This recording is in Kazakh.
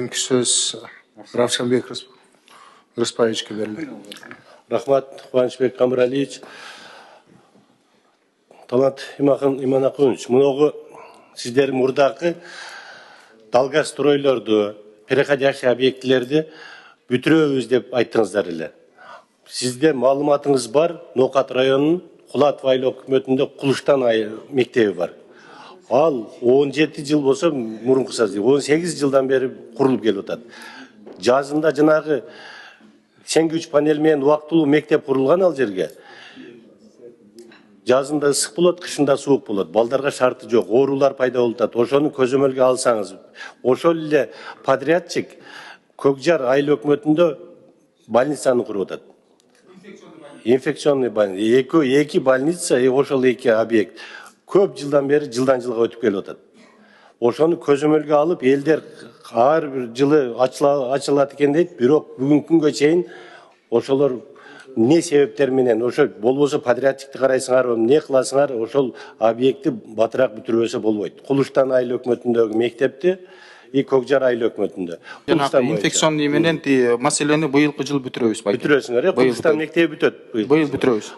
Söz Равшанбек Рысбаевичке берілді. Рахмат, Қуанышбек Қамыралиевич. Талант Иманақұлович, мұнығы сіздер мұрдағы далгастройлерді, переходящий объектілерді бүтіреуіз деп айттыңыздар елі. Сізде малыматыңыз бар, Ноқат районының Құлат Вайлы өкіметінде Құлыштан мектебі бар. Ал 17 жыл болса, мұрын қысаз, 18 жылдан бері құрылып келіп отады. Жазында жаңағы сеңгіш панелмен уақытылы мектеп құрылған ал жерге. Жазында ысық болады, қышында суық болады. Балдарға шарты жоқ, орулар пайда болтады. Ошоны көзөмөлгө алсаңыз. Ошол эле подрядчик Көкжар айыл өкмөтүндө больницаны куруп атат. Инфекционный больница. Эки больница, ошол эки объект. Көп жылдан бери жылдан жылга өтүп келип атат. Ошону көзөмөлгө алып, элдер ар бир жылы ачылат экен дейт, бирок бүгүнкү күнгө чейин ошолор не себептер менен, ошо болбосо подрядчикти карайсыңар, не кыласыңар, ошол объектти батыраак бүтүрбөсө болбойт. Кулуштан айыл өкмөтүндөгү мектепти Көкжар айыл өкмөтүндө. Инфекционный менен маселени быйылкы жыл бүтүрөбүз. Бүтүрөсүңөр, Кулуштан мектеби бүтөт. Быйыл бүтүрөбүз.